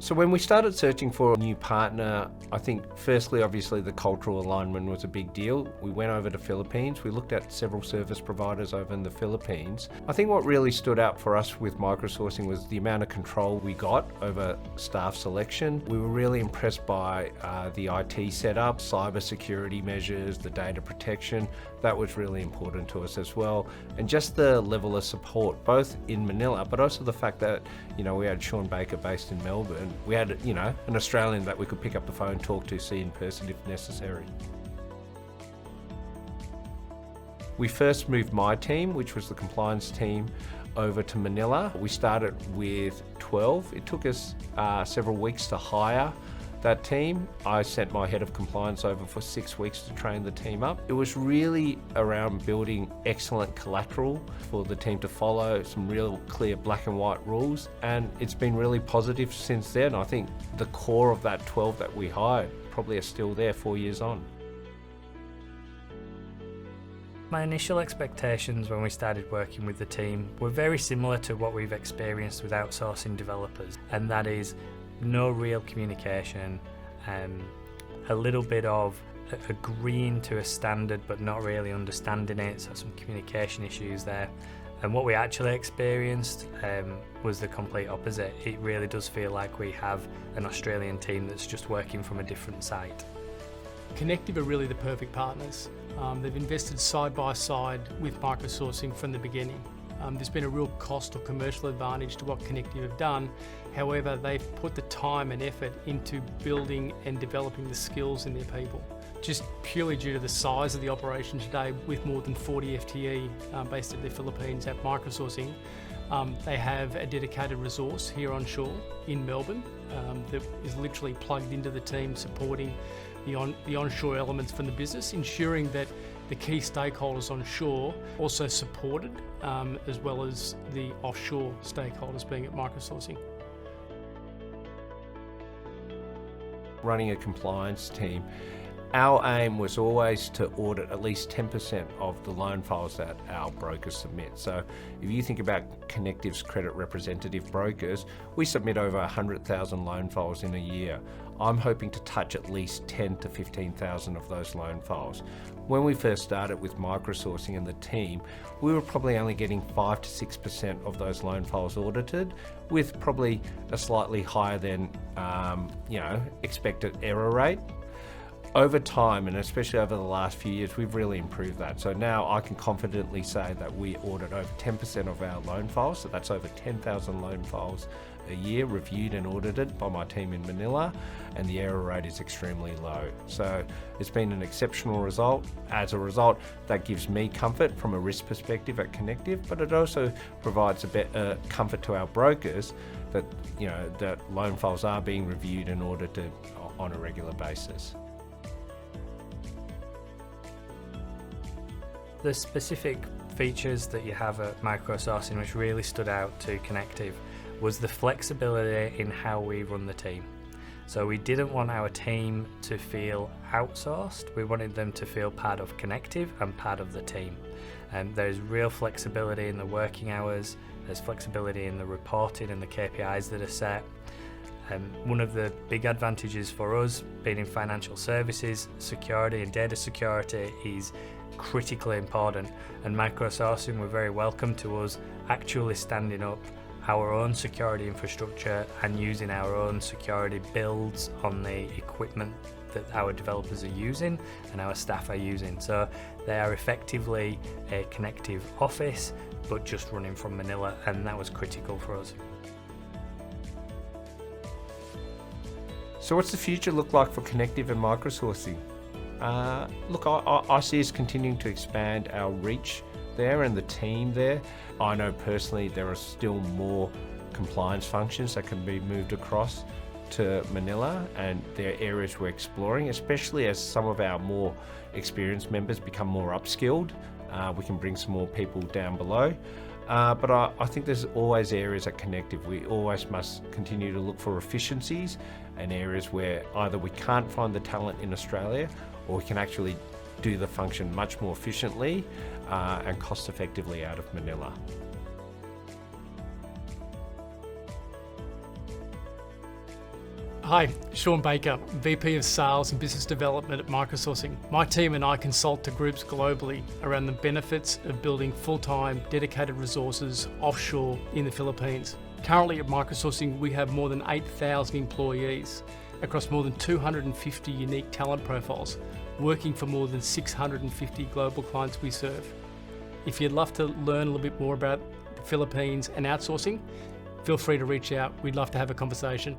So when we started searching for a new partner, I think firstly, obviously the cultural alignment was a big deal. We went over to Philippines. We looked at several service providers over in the Philippines. I think what really stood out for us with microsourcing was the amount of control we got over staff selection. We were really impressed by the IT setup, cyber security measures, the data protection. That was really important to us as well. And just the level of support, both in Manila, but also the fact that, we had Sean Baker based in Melbourne. We had, an Australian that we could pick up the phone, talk to, see in person if necessary. We first moved my team, which was the compliance team, over to Manila. We started with 12. It took us several weeks to hire that team. I sent my head of compliance over for 6 weeks to train the team up. It was really around building excellent collateral for the team to follow, some real clear black and white rules, and it's been really positive since then. I think the core of that 12 that we hired probably are still there 4 years on. My initial expectations when we started working with the team were very similar to what we've experienced with outsourcing developers, and that is no real communication, a little bit of agreeing to a standard but not really understanding it, so some communication issues there. And what we actually experienced was the complete opposite. It really does feel like we have an Australian team that's just working from a different site. Connective are really the perfect partners. They've invested side by side with microsourcing from the beginning. There's been a real cost or commercial advantage to what Connective have done. However, they've put the time and effort into building and developing the skills in their people. Just purely due to the size of the operation today, with more than 40 FTE based at the Philippines at microsourcing, they have a dedicated resource here on shore in Melbourne that is literally plugged into the team, supporting the onshore elements from the business, ensuring that the key stakeholders on shore also supported, as well as the offshore stakeholders being at microsourcing. Running a compliance team, our aim was always to audit at least 10% of the loan files that our brokers submit. So if you think about Connective's credit representative brokers, we submit over 100,000 loan files in a year. I'm hoping to touch at least 10 to 15,000 of those loan files. When we first started with microsourcing and the team, we were probably only getting 5 to 6% of those loan files audited, with probably a slightly higher than expected error rate. Over time, and especially over the last few years, we've really improved that. So now I can confidently say that we audit over 10% of our loan files, so that's over 10,000 loan files a year reviewed and audited by my team in Manila, and the error rate is extremely low. So it's been an exceptional result. As a result, that gives me comfort from a risk perspective at Connective, but it also provides a bit comfort to our brokers that that loan files are being reviewed and audited on a regular basis. The specific features that you have at MicroSourcing which really stood out to Connective was the flexibility in how we run the team. So we didn't want our team to feel outsourced, we wanted them to feel part of Connective and part of the team. And there's real flexibility in the working hours, there's flexibility in the reporting and the KPIs that are set. One of the big advantages for us being in financial services, security and data security is critically important, and MicroSourcing were very welcome to us actually standing up our own security infrastructure and using our own security builds on the equipment that our developers are using and our staff are using. So they are effectively a Connective office, but just running from Manila, and that was critical for us. So what's the future look like for Connective and microsourcing? Look, I see us continuing to expand our reach there and the team there. I know personally there are still more compliance functions that can be moved across to Manila, and there are areas we're exploring, especially as some of our more experienced members become more upskilled. We can bring some more people down below. But I think there's always areas at Connective. We always must continue to look for efficiencies and areas where either we can't find the talent in Australia, or we can actually do the function much more efficiently and cost effectively out of Manila. Hi, Sean Baker, VP of Sales and Business Development at MicroSourcing. My team and I consult to groups globally around the benefits of building full-time, dedicated resources offshore in the Philippines. Currently at MicroSourcing, we have more than 8,000 employees across more than 250 unique talent profiles, working for more than 650 global clients we serve. If you'd love to learn a little bit more about the Philippines and outsourcing, feel free to reach out. We'd love to have a conversation.